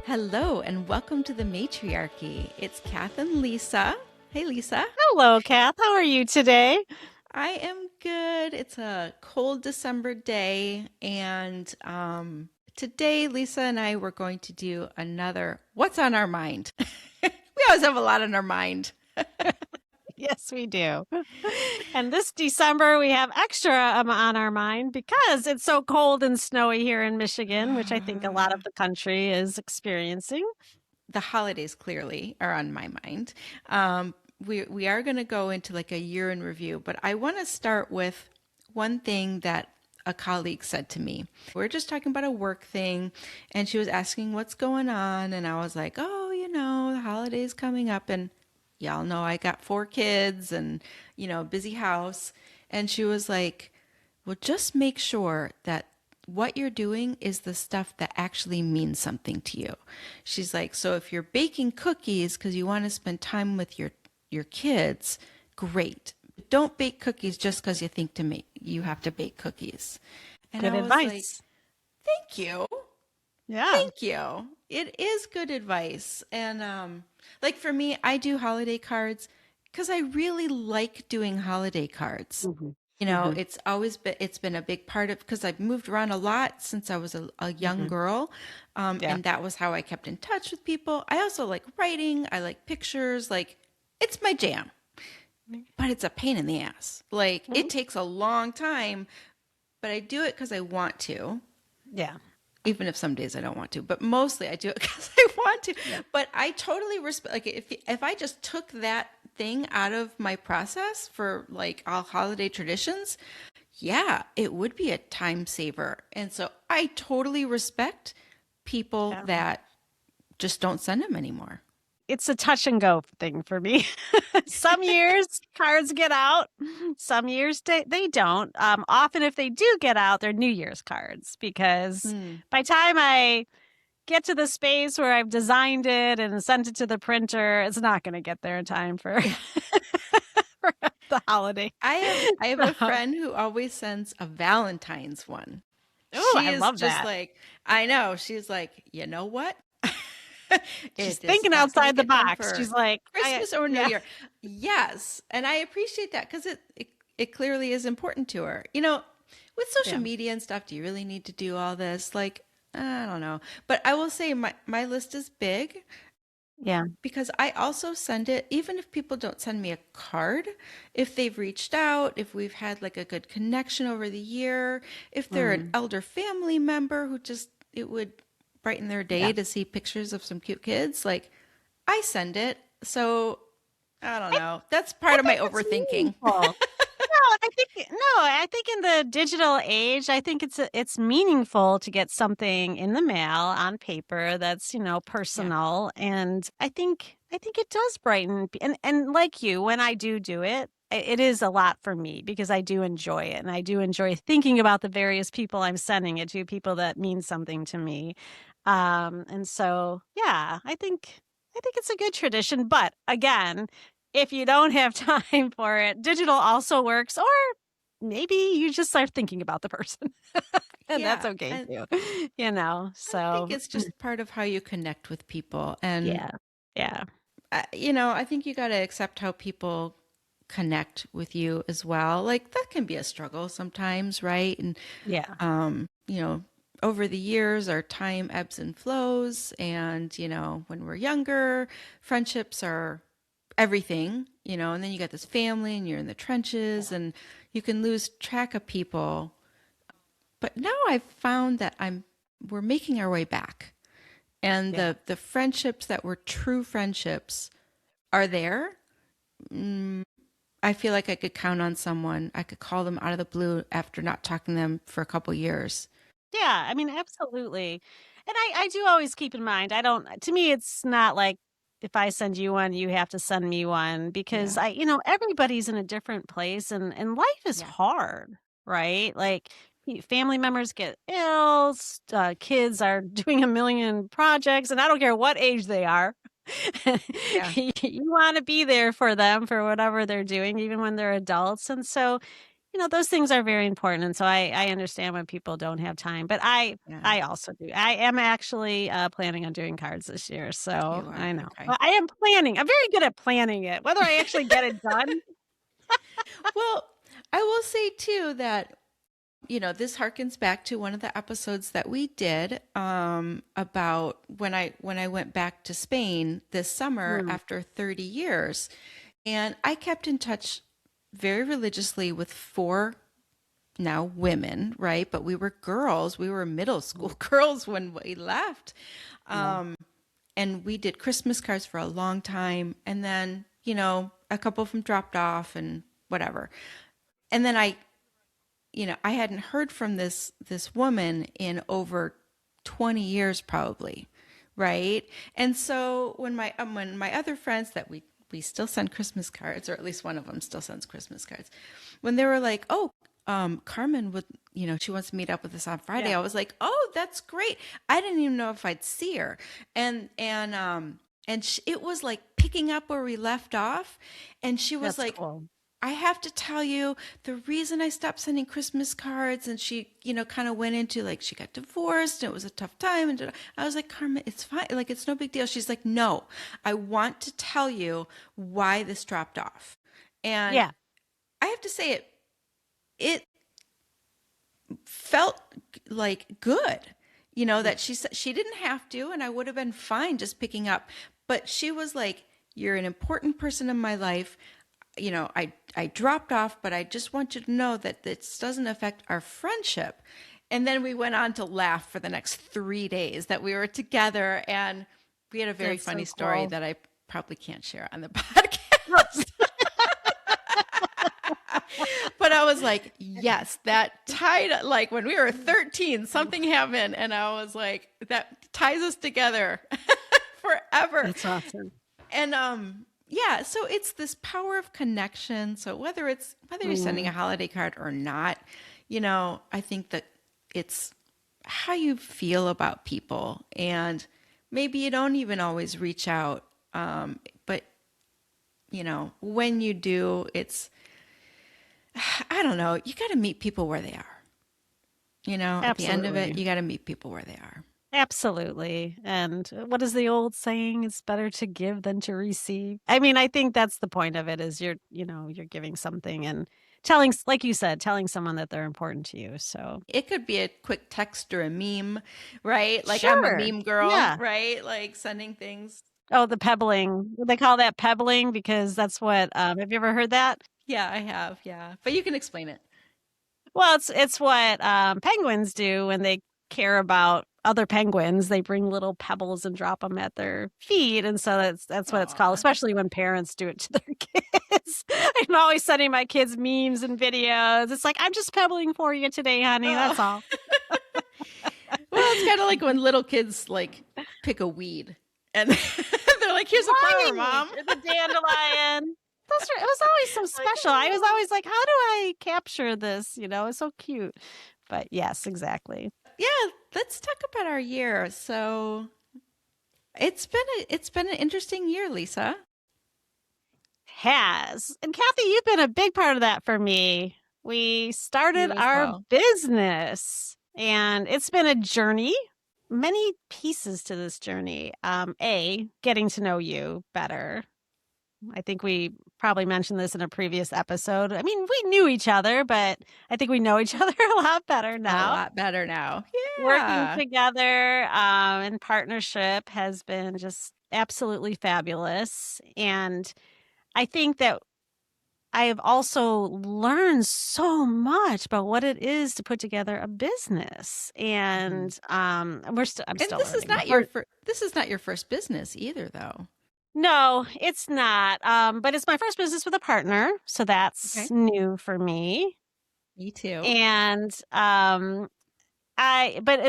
Hello and welcome to the Matriarchy. It's Kath and Lisa. Hey, Lisa. Hello, Kath. How are you today? I am good. It's a cold December day, and today Lisa and I were going to do another What's on Our Mind. We always have a lot on our mind. Yes, we do. And this December, we have extra on our mind because it's so cold and snowy here in Michigan, which I think a lot of the country is experiencing. The holidays clearly are on my mind. We are going to go into like a year in review, but I want to start with one thing that a colleague said to me. We're just talking about a work thing, and she was asking what's going on, and I was like, "Oh, the holidays coming up, and y'all know I got 4 kids, and busy house." And she was like, "Well, just make sure that what you're doing is the stuff that actually means something to you." She's like, "So if you're baking cookies because you want to spend time with your kids, great. But don't bake cookies just because you think to make you have to bake cookies." And Good I was like, advice. "Thank you. Yeah. Thank you. It is good advice." And like for me, I do holiday cards because I really like doing holiday cards. hmm hmm It's been a big part of because I've moved around a lot since I was a young hmm girl, Yeah. and that was how I kept in touch with people. I also like writing. I like pictures. Like it's my jam, but it's a pain in the ass. Like Mhm. it takes a long time, but I do it because I want to, Yeah. even if some days I don't want to. But mostly I do it because I want to. Yeah. But I totally respect. Like if I just took that thing out of my process for like all holiday traditions, yeah, it would be a time saver. And so I totally respect people Yeah. that just don't send them anymore. It's a touch and go thing for me. Some years cards get out, some years they don't. Often, if they do get out, they're New Year's cards because Hmm. by the time I get to the space where I've designed it and sent it to the printer, it's not going to get there in time for, for the holiday. I have a So, friend who always sends a Valentine's one. oh, She I is love just that. like, I know. She's like, you know what? She's It is thinking not going to outside the get done box. She's for like, Christmas or New yeah, Year. Yes. And I appreciate that because it clearly is important to her. With social yeah, media and stuff, do you really need to do all this? Like, I don't know. But I will say my list is big yeah. because I also send it, even if people don't send me a card, if they've reached out, if we've had like a good connection over the year, if they're an Mm, elder family member who just, it would brighten their day yeah. to see pictures of some cute kids, like I send it. So I don't I, know. That's I part of my think it's overthinking. meaningful. I think in the digital age, I think it's meaningful to get something in the mail on paper that's, Yeah. personal. And I think it does brighten and like you, when I do it, it is a lot for me because I do enjoy it and I do enjoy thinking about the various people I'm sending it to, people that mean something to me. And so yeah, I think it's a good tradition. But again, if you don't have time for it, digital also works, or maybe you just start thinking about the person and that's Yeah. okay And too, I think so it's just part of how you connect with people. And, yeah, yeah, I think you got to accept how people connect with you as well. Like that can be a struggle sometimes, right? And yeah, um, you know, over the years our time ebbs and flows, and when we're younger, friendships are everything, and then you got this family and you're in the trenches and you can lose track of people. But now I've found that we're making our way back. And yeah, the friendships that were true friendships are there. I feel like I could count on someone. I could call them out of the blue after not talking to them for a couple years. yeah. I mean, absolutely. And I do always keep in mind, I don't, to me, it's not like if I send you one, you have to send me one because Yeah. everybody's in a different place and life is Yeah. hard, right? Like family members get ill, kids are doing a million projects, and I don't care what age they are. Yeah. You want to be there for them for whatever they're doing, even when they're adults. And so, those things are very important. And so I understand when people don't have time, but Yeah, I also do. I am actually planning on doing cards this year. So you are. I know. Okay. Well, I am planning. I'm very good at planning it. Whether I actually get it done. Well, I will say too that this harkens back to one of the episodes that we did about when I went back to Spain this summer Mm, after 30 years. And I kept in touch very religiously with four now women, right? But we were girls. We were middle school mm, girls when we left. yeah. And we did Christmas cards for a long time. And then, a couple of them dropped off and whatever. And then I hadn't heard from this woman in over 20 years probably, right? And so when my other friends that we still send Christmas cards, or at least one of them still sends Christmas cards, when they were like, "Oh, Carmen would, she wants to meet up with us on Friday," Yeah. I was like, "Oh, that's great." I didn't even know if I'd see her, and it was like picking up where we left off, and she was That's like, cool. I have to tell you, the reason I stopped sending Christmas cards, and she, kind of went into like she got divorced and it was a tough time. And I was like, Carmen, it's fine. Like, it's no big deal. She's like, no, I want to tell you why this dropped off. And Yeah. I have to say it felt like good, that she said she didn't have to, and I would have been fine just picking up. But she was like, you're an important person in my life. I dropped off, but I just want you to know that this doesn't affect our friendship. And then we went on to laugh for the next 3 days that we were together. And we had a very That's funny so story cool. that I probably can't share on the podcast. But I was like, yes, that tied, like when we were 13, something happened. And I was like, that ties us together forever. That's awesome. And yeah, so it's this power of connection. So whether you're sending Mm, a holiday card or not, I think that it's how you feel about people. And maybe you don't even always reach out. But when you do, I don't know, you got to meet people where they are. At the end of it, absolutely. you got to meet people where they are. Absolutely. And what is the old saying? It's better to give than to receive. I mean, I think that's the point of it is you're giving something and telling, like you said, telling someone that they're important to you. So It could be a quick text or a meme, right? Like I'm a sure. meme girl, Yeah. right? Like sending things. Oh, the pebbling. They call that pebbling because that's what, have you ever heard that? Yeah, I have. Yeah. But you can explain it. Well, it's what penguins do when they care about other penguins. They bring little pebbles and drop them at their feet, and so that's what it's called. Aw. Especially when parents do it to their kids. I'm always sending my kids memes and videos. It's like I'm just pebbling for you today, honey. Oh. That's all. Well, it's kind of like when little kids like pick a weed and they're like, "Here's a flower, Right, mom." or the dandelion. It was always so Like, special. I was oh. always like, how do I capture this? It's so cute. But yes, exactly. Yeah, let's talk about our year. So, it's been an interesting year, Lisa. Has. And Kathy, you've been a big part of that for me. We started You as our well. business and it's been a journey, many pieces to this journey. Getting to know you better. I think we probably mentioned this in a previous episode. I mean, we knew each other, but I think we know each other a lot better A now. lot better now. Working Yeah. together in partnership has been just absolutely fabulous. And I think that I have also learned so much about what it is to put together a business, Mhm. and I'm And still learning. this is not your first business either, though. No, it's not. But it's my first business with a partner, so that's Okay. new for me. Me too. And and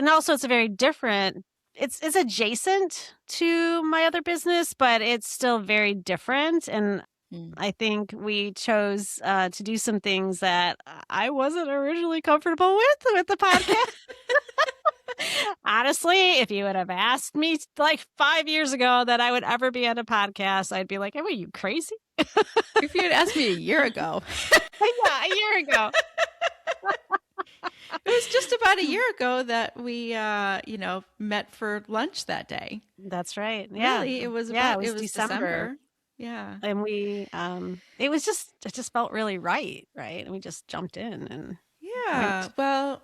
also it's a very different. It's adjacent to my other business, but it's still very different. And Mm. I think we chose to do some things that I wasn't originally comfortable with the podcast. Honestly, if you would have asked me like 5 years ago that I would ever be on a podcast, I'd be like, "Are you crazy?" If you had asked me a year ago, Yeah, a year ago. it was just about a year ago that we, met for lunch that day. That's right. Yeah. Really, Yeah, it it was was December. December. Yeah. And it just felt really right. And we just jumped in and Yeah. went. Well,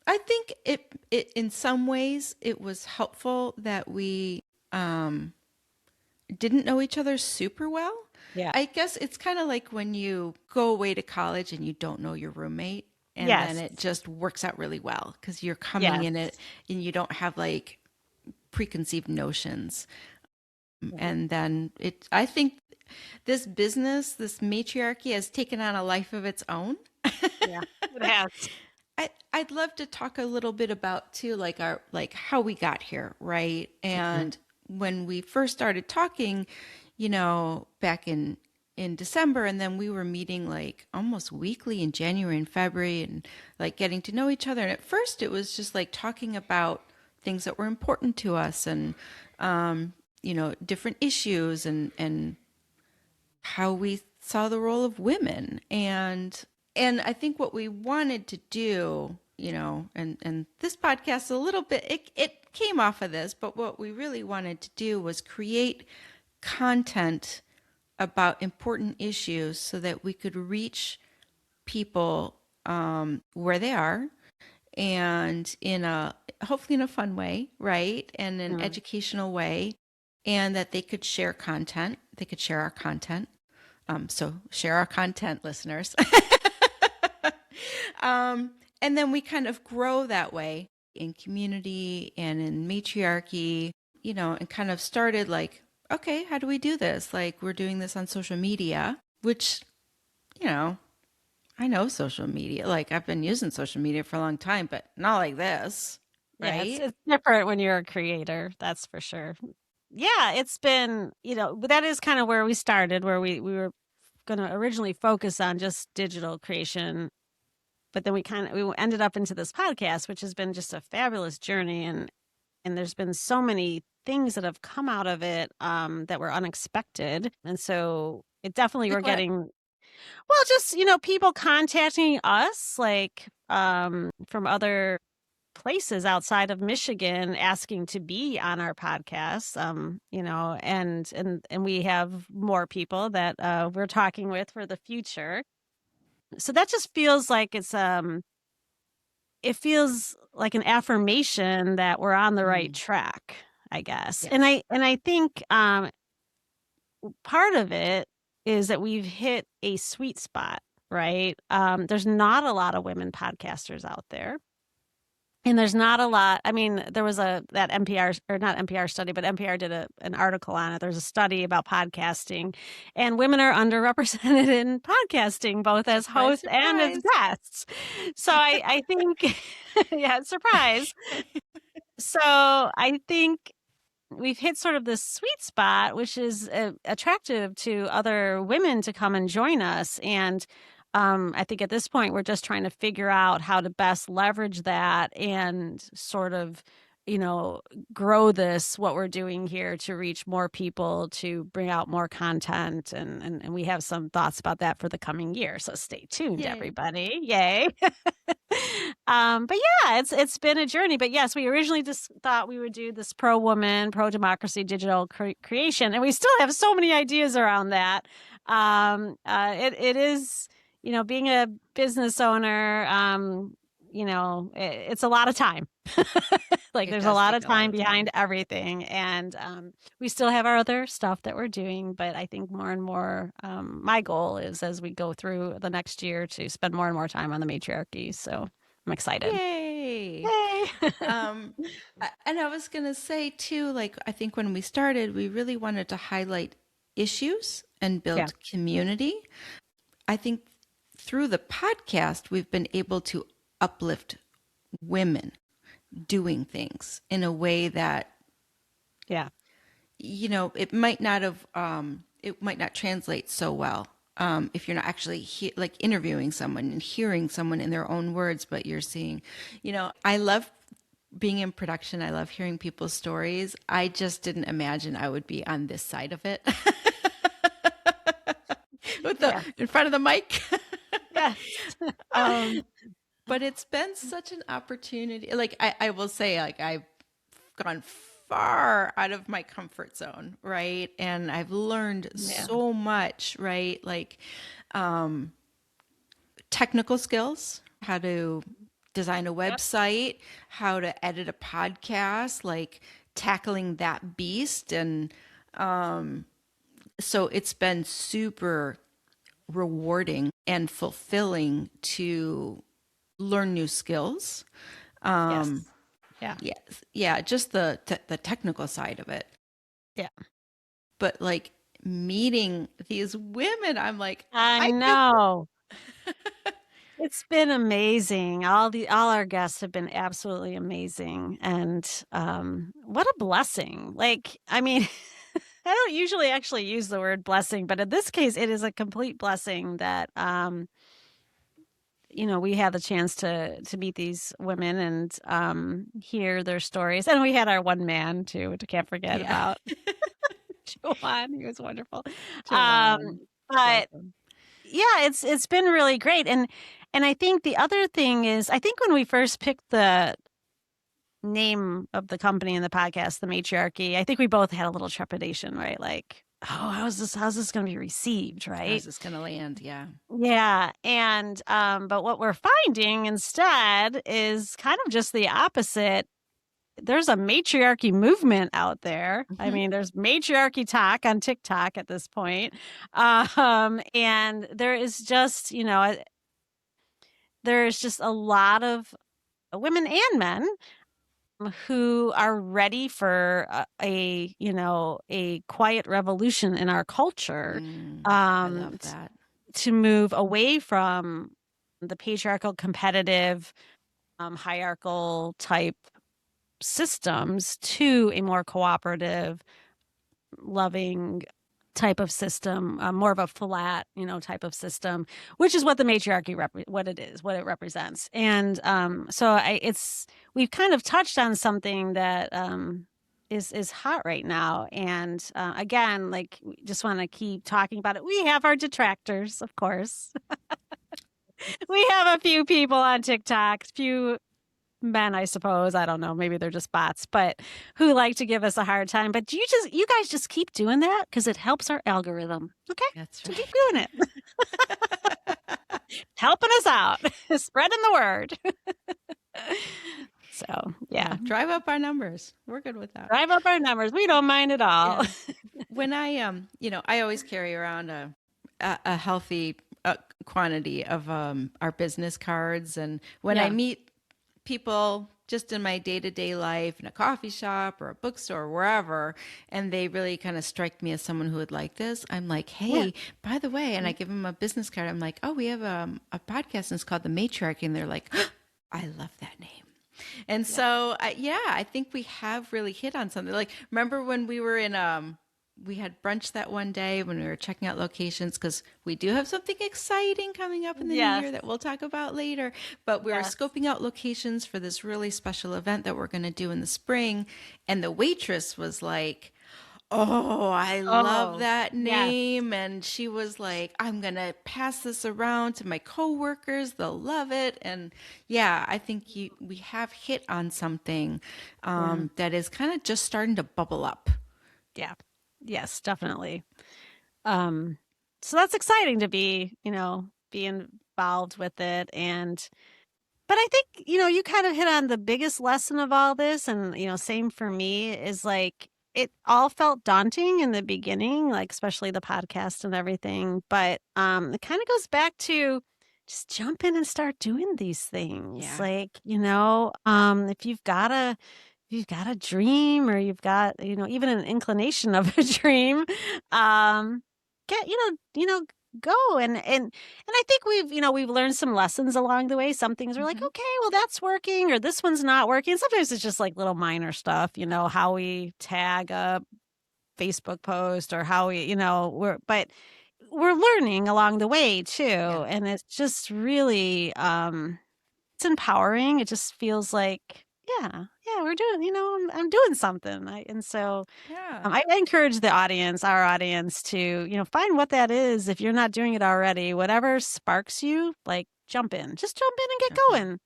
I think it in some ways it was helpful that we um didn't know each other super well. Yeah. I guess it's kind of like when you go away to college and you don't know your roommate, and then Yes. it just works out really well because you're coming Yes. in it and you don't have like preconceived notions. Right. And then I think this business, this matriarchy has taken on a life of its own. Yeah. It has. I'd love to talk a little bit about too, like how we got here, right? Mhm. And when we first started talking, back in December, and then we were meeting like almost weekly in January and February, and like getting to know each other. And at first, it was just like talking about things that were important to us, and different issues, and how we saw the role of women, and I think what we wanted to do, and this podcast a little bit, it came off of this, but what we really wanted to do was create content about important issues so that we could reach people where they are, and in a hopefully in a fun way, right? And an Mm. educational way, and that they could share content. They could share our content. So share our content, listeners. And then we kind of grow that way in community and in matriarchy, and kind of started like, okay, how do we do this? Like, we're doing this on social media, which, you know, I know social media. Like, I've been using social media for a long time, but not like this, Yeah, right? it's different when you're a creator, that's for sure. Yeah, it's been, that is kind of where we started, where we were going to originally focus on just digital creation, but then we ended up into this podcast, which has been just a fabulous journey, and there's been so many things that have come out of it that were unexpected. And so it definitely we're Like what? getting just, people contacting us like from other places outside of Michigan asking to be on our podcast. And we have more people that we're talking with for the future. So that just feels like it feels like an affirmation that we're on the right Mm, track, I guess. And yes. I think part of it is that we've hit a sweet spot, right? There's not a lot of women podcasters out there. And there's not a lot. I mean, there was that NPR, or not NPR study, but NPR did an article on it. There's a study about podcasting, and women are underrepresented in podcasting, both as Surprise, hosts and as surprise. guests. So I think, yeah, surprise. So I think we've hit sort of this sweet spot, which is attractive to other women to come and join us. And I think at this point, we're just trying to figure out how to best leverage that and sort of, you know, grow what we're doing here to reach more people, to bring out more content. And we have some thoughts about that for the coming year. So stay tuned, Yay. everybody. Yay. But yeah, it's been a journey. But yes, we originally just thought we would do this pro woman, pro democracy digital creation, and we still have so many ideas around that. It is, being a business owner. It's a lot of time. Like It there's a does lot take of a lot time of behind time. everything, and we still have our other stuff that we're doing. But I think more and more, my goal is as we go through the next year to spend more and more time on the matriarchy. So I'm excited. Yay. Yay! And I was going to say too, like, I think when we started, we really wanted to highlight issues and Yeah. build community. I think through the podcast, we've been able to uplift women doing things in a way that, Yeah. it might not translate so well. If you're not actually like interviewing someone and hearing someone in their own words, but you're seeing, I love being in production, I love hearing people's stories. I just didn't imagine I would be on this side of it with the Yeah. in front of the mic. Yes. um, but it's been such an opportunity. Like I will say, like I've gone far out of my comfort zone, right? And I've learned Yeah. so much, right? Like technical skills, how to design a Yep. website, how to edit a podcast, like tackling that beast. And so it's been super rewarding and fulfilling to learn new skills. Yes. Yeah. Yes, yeah, just the technical side of it. Yeah. But like meeting these women, I'm like, I I can't. know. It's been amazing. All our guests have been absolutely amazing. And what a blessing. Like, I mean, I don't usually actually use the word blessing, but in this case it is a complete blessing that we had the chance to meet these women and hear their stories. And we had our one man too, which I can't forget Yeah, about. Joanne, he was wonderful. Um, Joanne, love but them. yeah, it's been really great. And I think the other thing is, I think when we first picked the name of the company and the podcast, the Matriarchy, I think we both had a little trepidation, right? Like, oh, how's this going to be received, How's right? this gonna land? Yeah. Yeah, and but what we're finding instead is kind of just the opposite. There's a matriarchy movement out there. I Hmm. mean, there's matriarchy talk on TikTok at this point. And there is just, there's just a lot of women and men who are ready for a quiet revolution in our culture, I love um, that. to move away from the patriarchal, competitive, hierarchical type systems to a more cooperative, loving type of system, more of a flat, type of system, which is what the matriarchy what it is, what it represents. And so we've kind of touched on something that is hot right now. And again, like we just want to keep talking about it. We have our detractors, of course. We have a few people on TikTok, few men, I suppose. I don't know. Maybe they're just bots, but who like to give us a hard time. But you guys just keep doing that because it helps our algorithm. Okay. That's So keep right. doing it. Helping us out, spreading the word. So, yeah. Yeah, drive up our numbers. We're good with that. Drive up our numbers. We don't mind at all. Yeah. When I always carry around a healthy quantity of our business cards, and when I Yeah. meet people just in my day-to-day life in a coffee shop or a bookstore or wherever, and they really kind of strike me as someone who would like this, I'm like, Yeah. hey, by the way, and I give them a business card. I'm like, oh, we have a podcast and it's called the Matriarchy, and they're like, I love that name. And Yeah. so, yeah, I think we have really hit on something. Like, remember when we were in, we had brunch that one day when we were checking out locations because we do have something exciting coming up in the new Yes. year that we'll talk about later. But we were Yes. scoping out locations for this really special event that we're going to do in the spring. And the waitress was like, oh, I love Oh, that yes. name. And she was like, I'm going to pass this around to my coworkers. They'll love it. And yeah, I think we have hit on something Yeah. that is kind of just starting to bubble up. Yeah. Yes, definitely. Um, so that's exciting to be involved with it. But I think, you kind of hit on the biggest lesson of all this. And, same for me is like, it all felt daunting in the beginning, like, especially the podcast and everything. But it kind of goes back to just jump in and start doing these things. Yeah. Like, if you've got a dream or you've got, even an inclination of a dream, um, get, go and I think we've learned some lessons along the way. Some things are like, Hmm. okay, well that's working or this one's not working. Sometimes it's just like little minor stuff, how we tag a Facebook post or how but we're learning along the way too. Yeah. And it's just really it's empowering. It just feels like yeah, we're doing, I'm doing something. And so Yeah. I encourage the audience, our audience, to, find what that is. If you're not doing it already, whatever sparks you, like jump in, just jump in and get Jump in. going,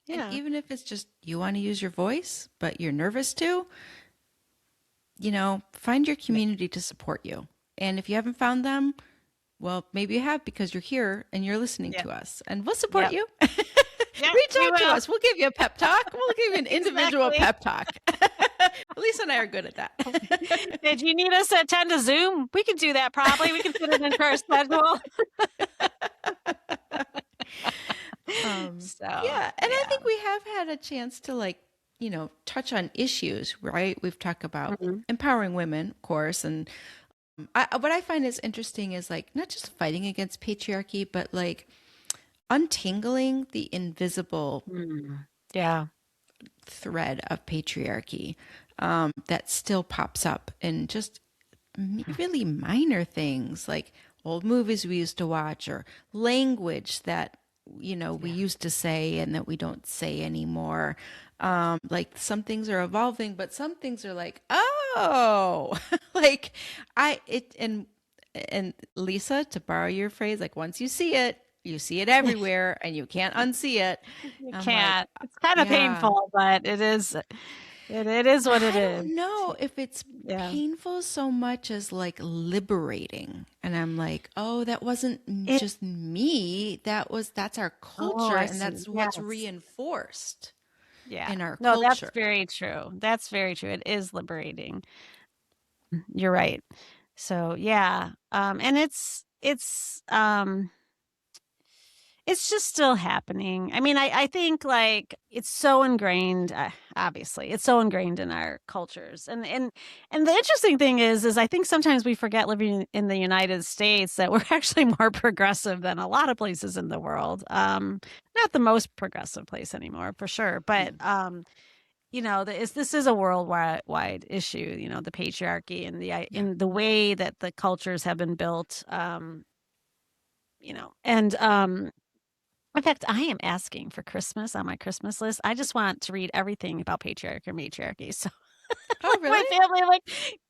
And Yeah. even if it's just you want to use your voice, but you're nervous to, find your Yeah. community to support you. And if you haven't found them, well, maybe you have because you're here and you're listening Yeah. to us, and we'll support Yep. you. Yep. Reach We out to will. us. We'll give you a pep talk. We'll give you an individual Exactly. pep talk. Lisa and I are good at that. Did you need us to attend a Zoom? We could do that probably. We can fit it into our schedule. So, Yeah, and I yeah. think we have had a chance to touch on issues, right? We've talked about Mhm. empowering women, of course, and what I find is interesting is like not just fighting against patriarchy, but like untangling the invisible Mm. Yeah. thread of patriarchy that still pops up in just really minor things like old movies we used to watch or language that we Yeah. used to say and that we don't say anymore. Like some things are evolving, but some things are like, oh, like I it and Lisa, to borrow your phrase, like once you see it everywhere and you can't unsee it. You I'm like, can't. It's kind of yeah. painful, but it is what it I is. don't know if it's Yeah. painful so much as like liberating. And I'm like, oh, that wasn't It just me. That's our Oh, culture I and see. that's what's Yes. reinforced Yeah. in our No, that's culture. very true. That's very true. It is liberating. You're right. So, yeah. And it's just still happening. I mean, I think like it's so ingrained, obviously, it's so ingrained in our cultures. And the interesting thing is I think sometimes we forget living in the United States that we're actually more progressive than a lot of places in the world. Not the most progressive place anymore, for sure, but Mm. this is a worldwide wide issue. The patriarchy and Yeah. in the way that the cultures have been built. And in fact, I am asking for Christmas on my Christmas list. I just want to read everything about patriarchy and matriarchy. So, Oh, like my really? family, like,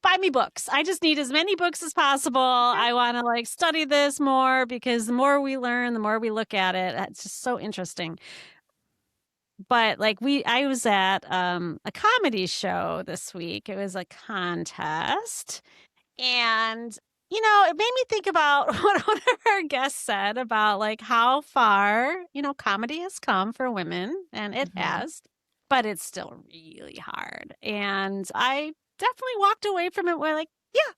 buy me books. I just need as many books as possible. Okay. I want to like study this more because the more we learn, the more we look at it. It's just so interesting. But like I was at a comedy show this week. It was a contest, and, it made me think about what one of our guests said about like how far, comedy has come for women, and it Hmm. has, but it's still really hard. And I definitely walked away from it where like, yeah,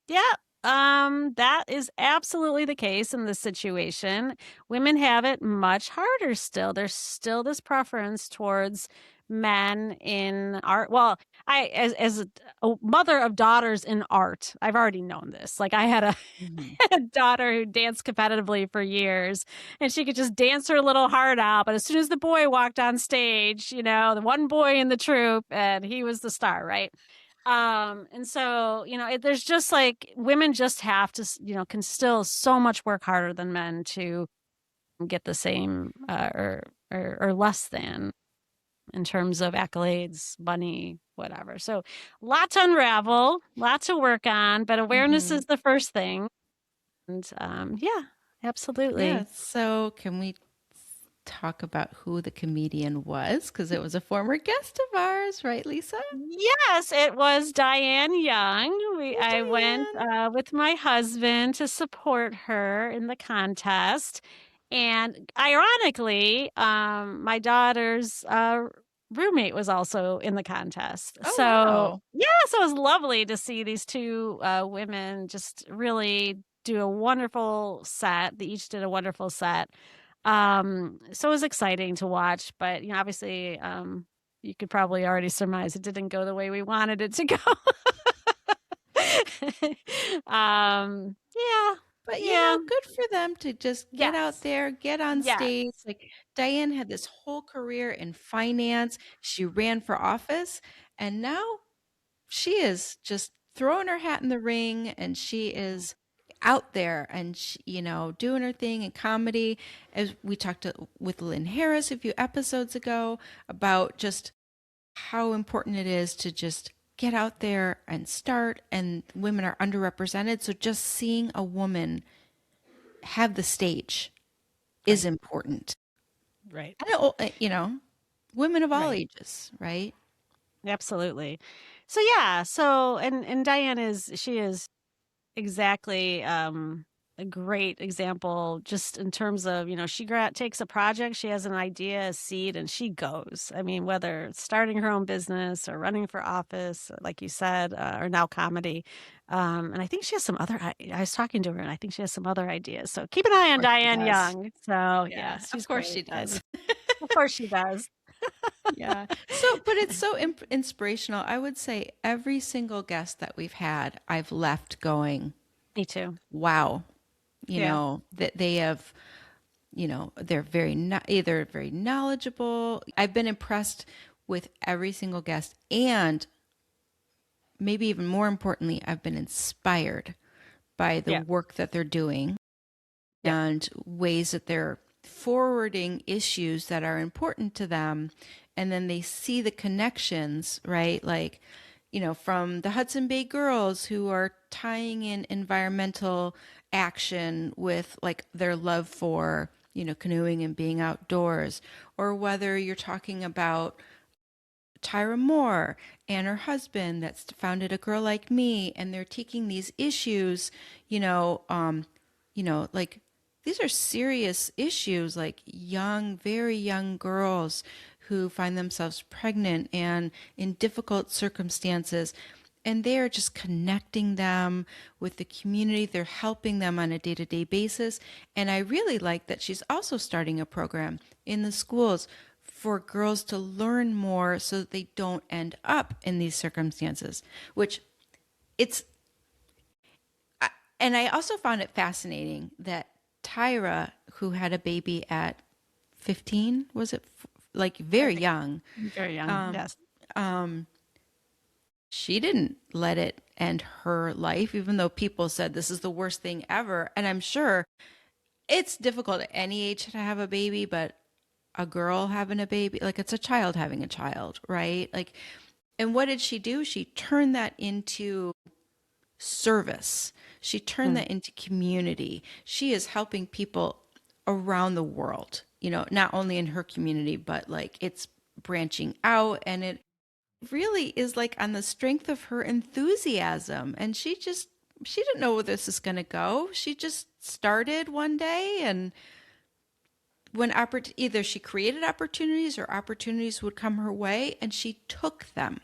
yeah. That is absolutely the case in this situation. Women have it much harder still. There's still this preference towards men in art. Well, as a mother of daughters in art, I've already known this. Like I had a, Hmm. a daughter who danced competitively for years, and she could just dance her little heart out. But as soon as the boy walked on stage, the one boy in the troupe, and he was the star, right? And so, there's just like women just have to, can still so much work harder than men to get the same or less than in terms of accolades, money, whatever. So, lot to unravel, lot to work on, but awareness Hmm. is the first thing. And yeah, Yeah. absolutely. So can we talk about who the comedian was? Because it was a former guest of ours, right, Lisa? Yes, it was Diane Young. Hey, I went Diane. with my husband to support her in the contest. And ironically, my daughter's roommate was also in the contest. Oh, So, wow. yeah, so it was lovely to see these two women just really do a wonderful set. They each did a wonderful set. So it was exciting to watch, but obviously, you could probably already surmise it didn't go the way we wanted it to go. Yeah, But yeah, good for them to just get out yes, there, get on yes. stage. Like Diane had this whole career in finance. She ran for office, and now she is just throwing her hat in the ring and she is out there and she, doing her thing in comedy. As we talked with Lynn Harris a few episodes ago about just how important it is to just get out there and start, and women are underrepresented. So just seeing a woman have the stage is Right. important. Right. I don't, women of all Right. ages, right? Absolutely. So yeah, and Diane is exactly a great example just in terms of, she takes a project, she has an idea, a seed, and she goes. I mean, whether it's starting her own business or running for office, like you said, or now comedy. And I think she has some other, I was talking to her and I think she has some other ideas. So keep an eye Of on course she Diane does. Young. So Yeah, yes, of she's course she great. does. And of course she does. Yeah. So, but it's so inspirational. I would say every single guest that we've had, I've left going, Me too. wow, Yeah. that they have, they're very, either very knowledgeable. I've been impressed with every single guest. And maybe even more importantly, I've been inspired by the Yeah. work that they're doing Yeah. and ways that they're forwarding issues that are important to them. And then they see the connections, right? Like, from the Hudson Bay girls who are tying in environmental action with like their love for, canoeing and being outdoors, or whether you're talking about Tyra Moore and her husband that's founded A Girl Like Me, and they're taking these issues, you know, um, like these are serious issues, like young, very young girls who find themselves pregnant and in difficult circumstances. And they're just connecting them with the community. They're helping them on a day to day basis. And I really like that she's also starting a program in the schools for girls to learn more so that they don't end up in these circumstances, which it's, and I also found it fascinating that Tyra, who had a baby at 15, was it like I very think young, very young. Yes. she didn't let it end her life, even though people said this is the worst thing ever. And I'm sure it's difficult at any age to have a baby, but a girl having a baby, like it's a child having a child, right? Like, and what did she do? She turned that into service. She turned Mm. that into community. She is helping people around the world, not only in her community, but like it's branching out, and it really is like on the strength of her enthusiasm. And she didn't know where this is going to go. She just started one day, and when either she created opportunities or opportunities would come her way and she took them.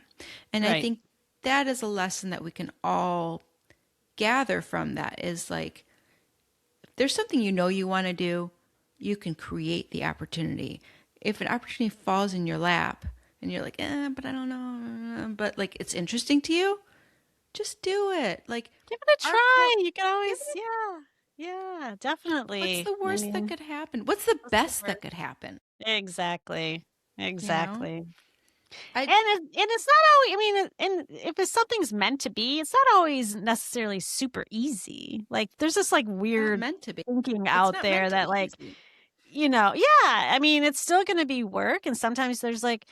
And I Right. think that is a lesson that we can all gather from that, is like, if there's something you want to do, you can create the opportunity. If an opportunity falls in your lap and you're like, but I don't know, but like it's interesting to you, just do it. Like Give it a our club, try. You can give always, it yeah. Yeah, what's definitely. the I worst that mean, could happen? What's the what's the best that word? could happen? Exactly. You know? Exactly. I And it's not always, I mean, and if it's something's meant to be, it's not always necessarily super easy. Like there's this like not weird meant to be. thinking It's out not meant there to that be like, easy. yeah, I mean, it's still going to be work. And sometimes there's like,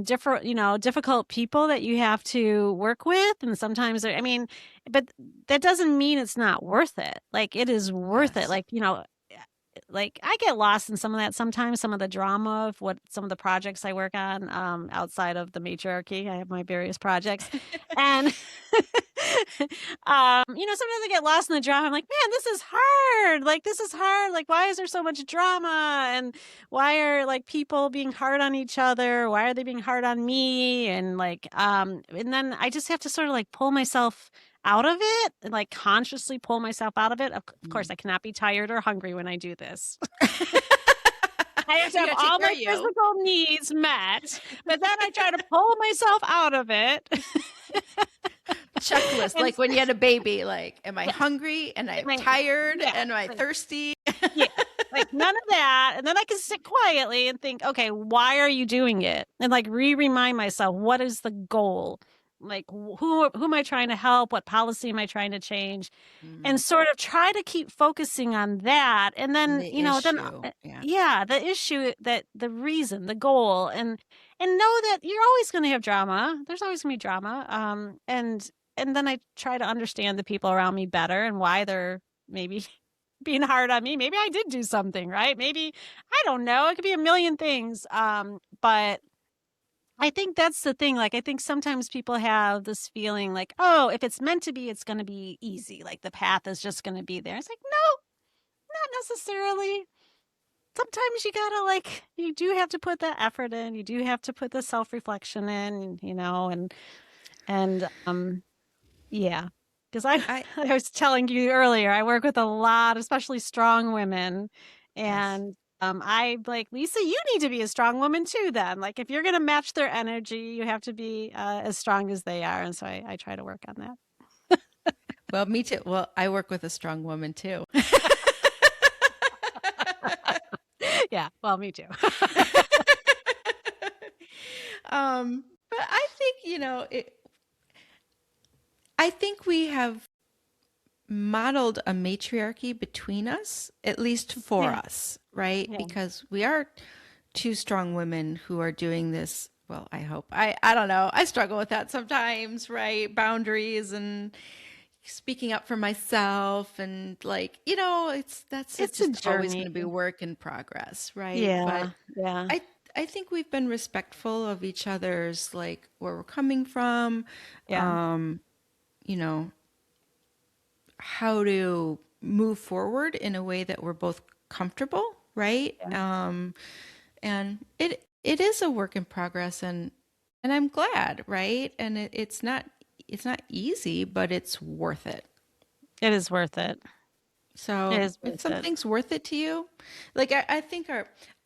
different, difficult people that you have to work with. And sometimes, I mean, but that doesn't mean it's not worth it. Like it is worth it. Yes. Like I get lost in some of that sometimes, some of the drama of what some of the projects I work on outside of the matriarchy. I have my various projects. And sometimes I get lost in the drama. I'm like, man, this is hard. Like this is hard. Like why is there so much drama? And why are like people being hard on each other? Why are they being hard on me? And like and then I just have to sort of like pull myself out of it and like consciously pull myself out of it. Of course, Mm. I cannot be tired or hungry when I do this. I have to We have got to take all care my of you. physical needs met, but then I try to pull myself out of it. Checklist, And like when you had a baby, like, am I yes, hungry? Am I I mean, tired? yeah, Am I thirsty? yeah, like none of that. And then I can sit quietly and think, okay, why are you doing it? And like remind myself, what is the goal? like who am I trying to help? What policy am I trying to change? And Mm. sort of try to keep focusing on that. And then, The then issue. Yeah. yeah, the issue, that the reason, the goal, and know that you're always going to have drama. There's always going to be drama. And then I try to understand the people around me better and why they're maybe being hard on me. Maybe I did do something, right? Maybe I don't know. It could be a million things. But I think that's the thing. Like, I think sometimes people have this feeling like, oh, if it's meant to be, it's going to be easy. Like the path is just going to be there. It's like, no, not necessarily. Sometimes you gotta you do have to put that effort in. You do have to put the self-reflection in, and yeah. Because I I I was telling you earlier, I work with a lot, especially strong women, yes. and I like, Lisa, you need to be a strong woman too. Then, like, if you're gonna match their energy, you have to be as strong as they are, and so I try to work on that. Well, me too. Well, I work with a strong woman too. Yeah, well, me too. But I think, I think we have modeled a matriarchy between us, at least for Yeah, us, right? yeah, Because we are two strong women who are doing this. Well, I hope. I don't know. I struggle with that sometimes, right? Boundaries and speaking up for myself and like, it's a just always going journey. to be a work in progress, right? But Yeah, yeah, I I think we've been respectful of each other's like where we're coming from, yeah, um, you know, how to move forward in a way that we're both comfortable, right? yeah. And it is a work in progress, and I'm glad, right? And it's not easy, but it's worth it. It is worth it. It So is if worth it. something's worth it to you, like I think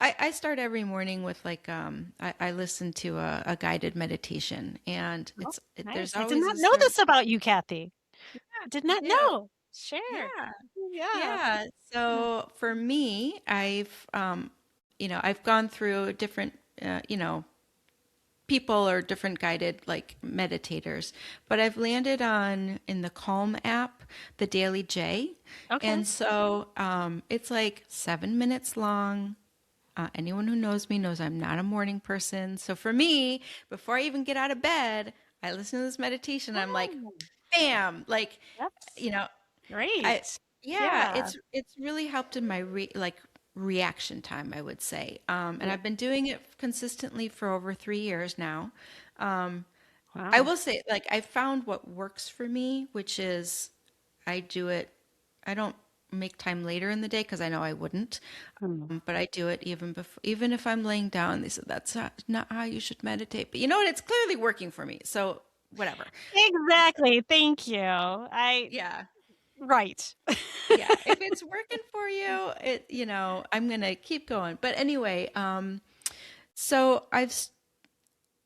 I start every morning with like I listen to a guided meditation, and Oh, there's nice. I did always not a know certain this about you, Kathy. yeah, Did you not do. know. Share. Yeah. Yeah. Yeah. Yeah. So for me, I've gone through different people or different guided like meditators, but I've landed on in the Calm app, the Daily J. Okay. And so it's like 7 minutes long. Anyone who knows me knows I'm not a morning person. So for me, before I even get out of bed, I listen to this meditation. I'm like, Oh, bam, like, that's you know, I great. yeah, Yeah. it's really helped in my reaction time, I would say. And Yeah. I've been doing it consistently for over 3 years now. Um, I Wow. will say, like, I found what works for me, which is I do it. I don't make time later in the day because I know I wouldn't. Mm. But I do it even before, even if I'm laying down. They said that's not how you should meditate. But you know what? It's clearly working for me. So whatever. Exactly. Thank you. I Yeah. right. Yeah, if it's working for you, I'm gonna keep going. But anyway, so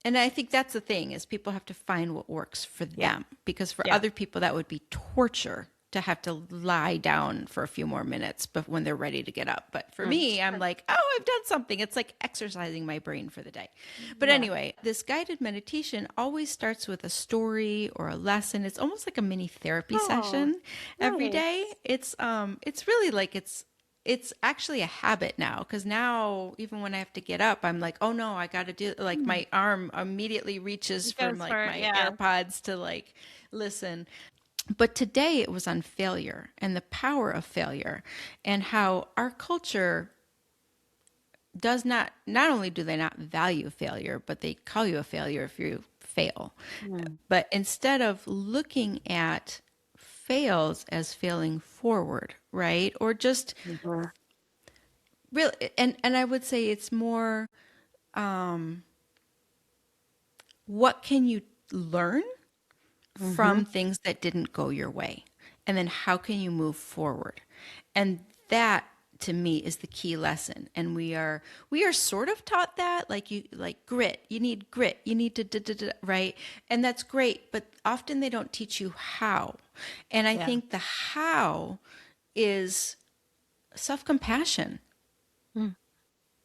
and I think that's the thing is people have to find what works for Yeah. them because for Yeah. other people that would be torture to have to lie down for a few more minutes but when they're ready to get up. But for me, I'm Sure. like, oh, I've done something. It's like exercising my brain for the day. But Yeah. anyway, this guided meditation always starts with a story or a lesson. It's almost like a mini therapy Oh, session every day. nice. It's really like it's actually a habit now because now even when I have to get up, I'm like, oh no, I got to do like Mm. my arm immediately reaches for Goes like for my yeah. AirPods to like listen. But today it was on failure and the power of failure and how our culture does not only do they not value failure, but they call you a failure if you fail. Mm. But instead of looking at fails as failing forward, right? Or just Mhm. real and I would say it's more what can you learn Mhm. from things that didn't go your way? And then how can you move forward? And that to me is the key lesson. And we are sort of taught that like grit. You need grit. You need to right? And that's great, but often they don't teach you how. And I Yeah. think the how is self-compassion. Mm.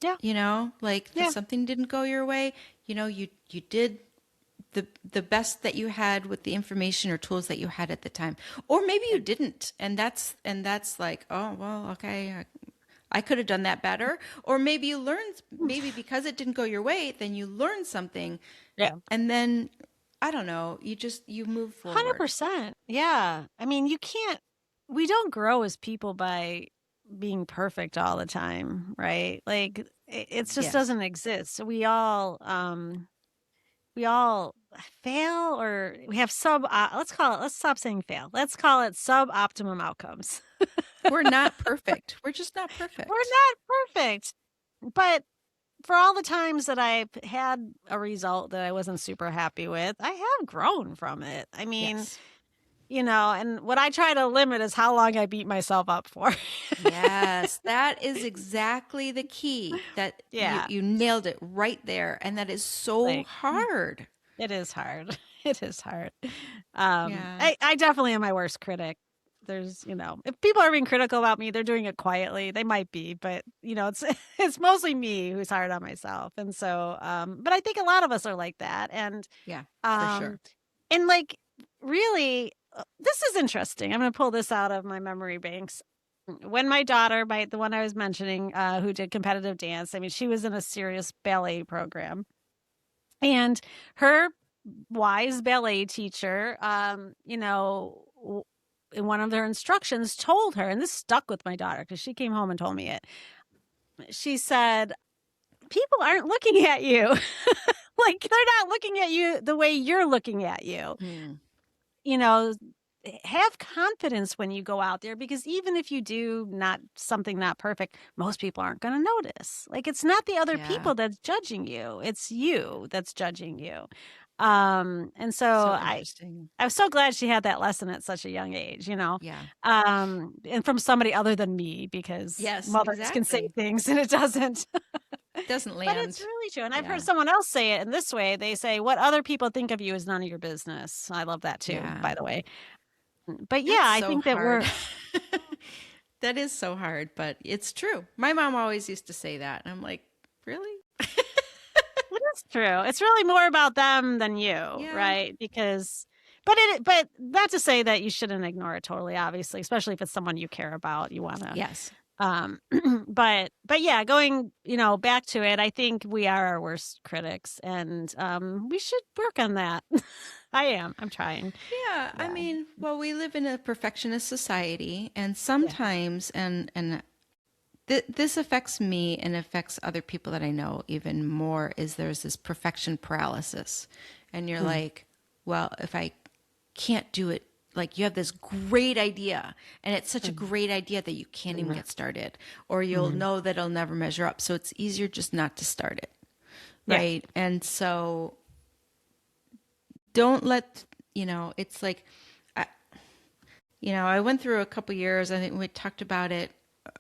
Yeah. Like if Yeah. something didn't go your way, you did the best that you had with the information or tools that you had at the time, or maybe you didn't, and that's like, oh well, okay, I could have done that better. Or maybe you learned, maybe because it didn't go your way, then you learned something, Yeah. and then I don't know, you move forward. 100%. Yeah. I mean, we don't grow as people by being perfect all the time, right? Like it just Yes. doesn't exist. So we all fail, or we have let's stop saying fail. Let's call it suboptimum outcomes. We're not perfect. We're just not We're perfect. not perfect. But for all the times that I've had a result that I wasn't super happy with, I have grown from it. I mean, Yes. and what I try to limit is how long I beat myself up for. Yes, that is exactly the key. That Yeah. you nailed it right there, and that is so Like, hard. it is hard. It is hard. Yeah. I definitely am my worst critic. If people are being critical about me, they're doing it quietly. They might be, but it's it's mostly me who's hard on myself. And so, but I think a lot of us are like that. Yeah, for Um, sure. and like, really, this is interesting. I'm going to pull this out of my memory banks. When my daughter, the one I was mentioning, who did competitive dance, I mean, she was in a serious ballet program, and her wise ballet teacher, in one of their instructions told her, and this stuck with my daughter because she came home and told me it. She said, "People aren't looking at you. Like, they're not looking at you the way you're looking at you. Hmm. You know, have confidence when you go out there, because even if you do not perfect, most people aren't going to notice. Like, it's not the other Yeah, people that's judging you, it's you that's judging you." And so so I interesting. I was so glad she had that lesson at such a young age, Yeah. and from somebody other than me, because Yes, mothers can say exactly. things and it doesn't. Doesn't But it's land. really true. And I've heard Yeah. someone else say it in this way. They say, "What other people think of you is none of your business." I love that too, Yeah. by the way. But yeah, That's I so think that hard. we're That is so hard, but it's true. My mom always used to say that. And I'm like, really? it is true. It's really more about them than you, Yeah. right? But not to say that you shouldn't ignore it totally, obviously, especially if it's someone you care about, you want to Yes. um but yeah, going, back to it, I think we are our worst critics, and we should work on that. I'm trying. Yeah, I Yeah. mean, well, we live in a perfectionist society, and Yeah. sometimes, and this affects me and affects other people that I know even more, is there's this perfection paralysis. And you're Mm. like, well, if I can't do it, like you have this great idea and it's such a Mm. great idea that you can't even Mm. get started, or you'll Mm. know that it'll never measure up. So it's easier just not to start it. Yeah. Right. And so don't let, it's like, I, I went through a couple years. I think we talked about it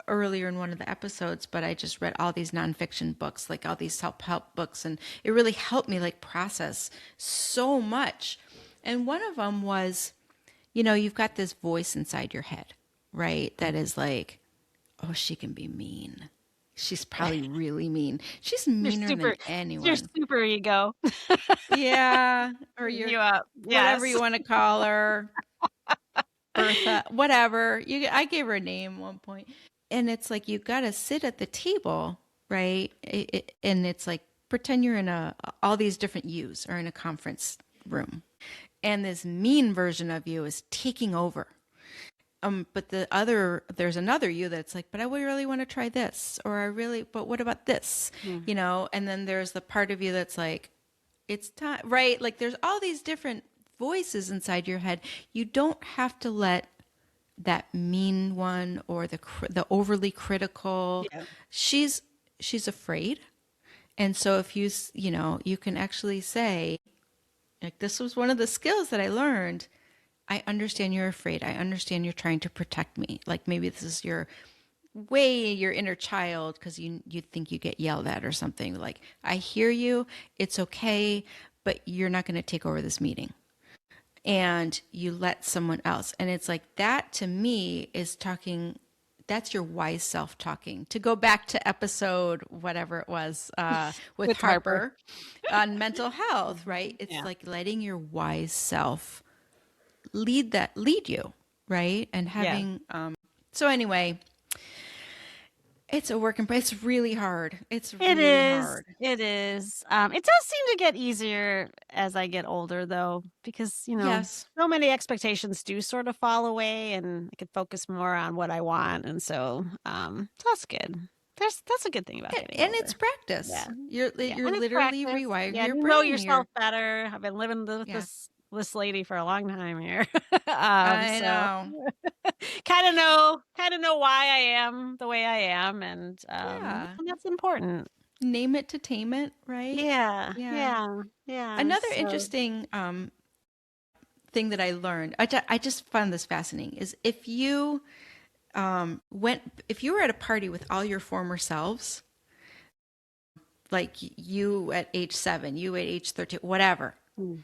earlier in one of the episodes, but I just read all these nonfiction books, like all these self-help books, and it really helped me like process so much. And one of them was, you've got this voice inside your head, right? That is like, oh, she can be mean. She's probably really mean. She's Your meaner than super your anyone. super ego. Yeah, or Setting your you up. whatever Yes. you want to call her, Bertha, whatever. I gave her a name at one point. And it's like you got to sit at the table, right? And it's like pretend you're in all these different yous are in a conference room, and this mean version of you is taking over. But there's another you that's like, but I would really want to try this, or but what about this, Mm. And then there's the part of you that's like, it's time, right? Like there's all these different voices inside your head. You don't have to let that mean one or the overly critical. Yeah. She's afraid, and so if you can actually say, like, this was one of the skills that I learned. I understand you're afraid. I understand you're trying to protect me. Like maybe this is your inner child, because you think you get yelled at or something. Like, I hear you. It's okay, but you're not going to take over this meeting, and you let someone else. And it's like that to me is talking that's your wise self talking. To go back to episode whatever it was with With Harper. Harper on mental health, right? It's Yeah. like letting your wise self lead you, right? And Yeah. having so anyway, it's a work in progress. It's really hard. It's It really is. hard. It is. It does seem to get easier as I get older, though, because, Yes. so many expectations do sort of fall away and I could focus more on what I want. And so that's good. That's a good thing about getting And it's older. practice. Yeah. You're And it's literally practice. rewiring Yeah. your You know brain. yourself You're better. I've been living with yeah. this lady for a long time here. I So know. kind of know why I am the way I am. Yeah. And that's important. Name it to tame it, right? Yeah, Yeah. yeah, yeah. Another So, interesting thing that I learned, I just found this fascinating, is if you were at a party with all your former selves, like you at age 7, you at age 13, whatever, mm,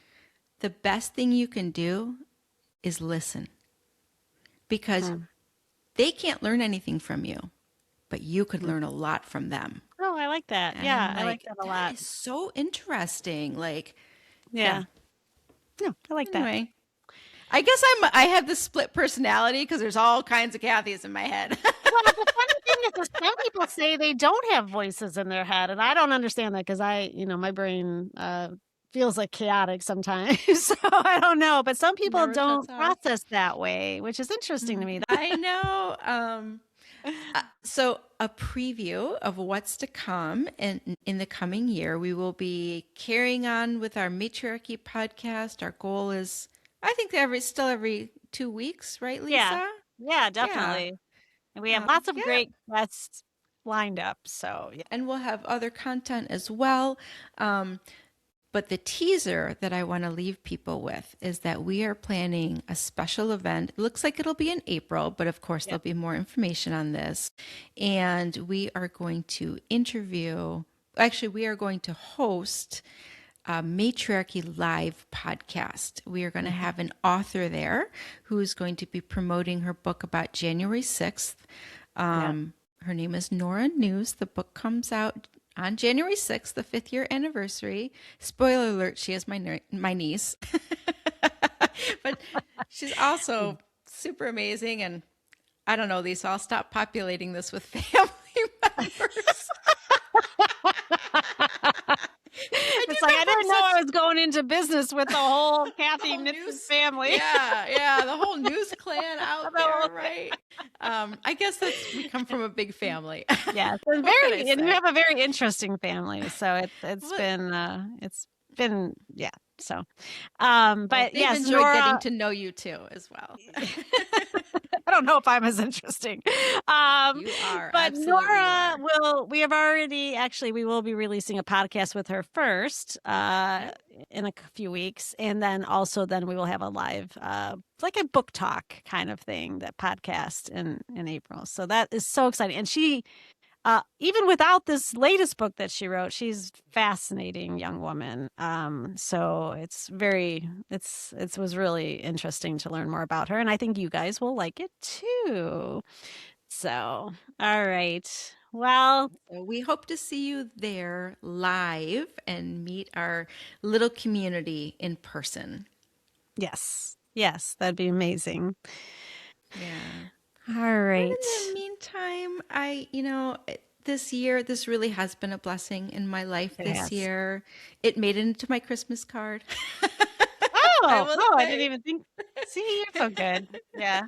the best thing you can do is listen because mm. they can't learn anything from you, but you could learn a lot from them. Oh, I like that. And I'm Yeah, I like like, that a that lot. is so interesting. Like, yeah. Yeah, no, I like that. Anyway, I guess I have this split personality because there's all kinds of Kathys in my head. Well, the funny thing is that some people say they don't have voices in their head, and I don't understand that because my brain feels like chaotic sometimes. So I don't know, but some people Never shuts don't off. process that way, which is interesting to me. I know. So a preview of what's to come in the coming year. We will be carrying on with our Matriarchy podcast. Our goal is, I think, every 2 weeks, right, Yeah, Lisa? yeah, Yeah. definitely. And we have lots of Yeah. great guests lined up. So yeah, And we'll have other content as well. Um, But the teaser that I want to leave people with is that we are planning a special event. It looks like it'll be in April, but of course, yeah, there'll be more information on this. And we are going to we are going to host a Matriarchy Live podcast. We are going to mhm, have an author there who is going to be promoting her book about January 6th. yeah. Her name is Nora News. The book comes out on January 6th, the 5th-year anniversary. Spoiler alert, she is my niece. But she's also super amazing. And I don't know, Lisa, I'll stop populating this with family members. I do It's like I come from didn't know such I was going into business with the whole the Kathy whole Nixon news. family. Yeah, the whole news clan out The whole there, right? I guess we come from a big family. Yes, and What can I and you say? have a very interesting family. So Well, it's been yeah. So well, but they've yes, enjoyed getting Nora to know you too, as well. I don't know if I'm as interesting. You are, But absolutely you Nora are. we will be releasing a podcast with her first Yep. in a few weeks. And then we will have a live, like a book talk kind of thing, that podcast in April. So that is so exciting. And she, even without this latest book that she wrote, she's fascinating young woman. So it was really interesting to learn more about her, and I think you guys will like it too. So, all right. Well, So we hope to see you there live and meet our little community in person. yes, yes, that'd be amazing. Yeah. All But right. in the meantime, this really has been a blessing in my life It this has. year. It made it into my Christmas card. I Oh, will oh, I didn't say. even think. See, you're so good. Yeah.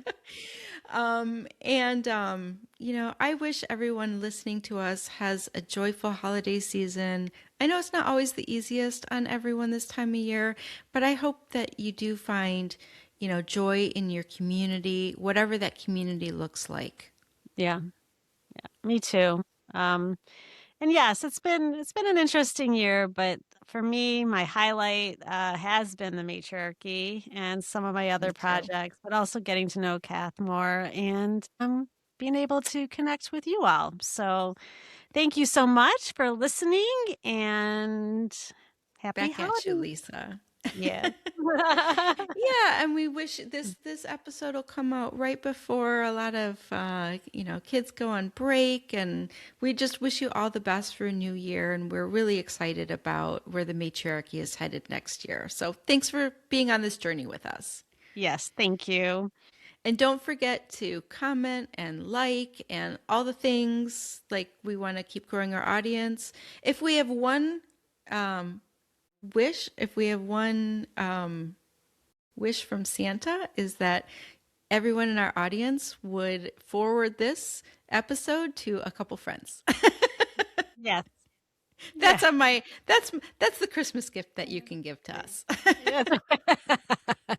I wish everyone listening to us has a joyful holiday season. I know it's not always the easiest on everyone this time of year, but I hope that you do find, joy in your community, whatever that community looks like. Yeah. Me too. Um, And yes, it's been an interesting year, but for me, my highlight has been the matriarchy and some of my Me other too. projects, but also getting to know Kath more and being able to connect with you all. So thank you so much for listening and happy Back at you, holidays. Lisa. Yeah. Yeah, and we wish this episode will come out right before a lot of kids go on break, and we just wish you all the best for a new year, and we're really excited about where the matriarchy is headed next year. So thanks for being on this journey with us. Yes, thank you. And don't forget to comment and like and all the things. Like, we want to keep growing our audience. If we have one um, if we have one wish from Santa, is that everyone in our audience would forward this episode to a couple friends. Yes. Yeah. That's on my that's the Christmas gift that you can give to us. Yes.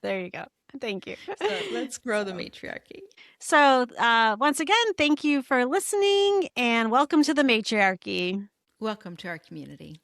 There you go. Thank you. So let's grow the So, matriarchy. once again, thank you for listening and welcome to the matriarchy. Welcome to our community.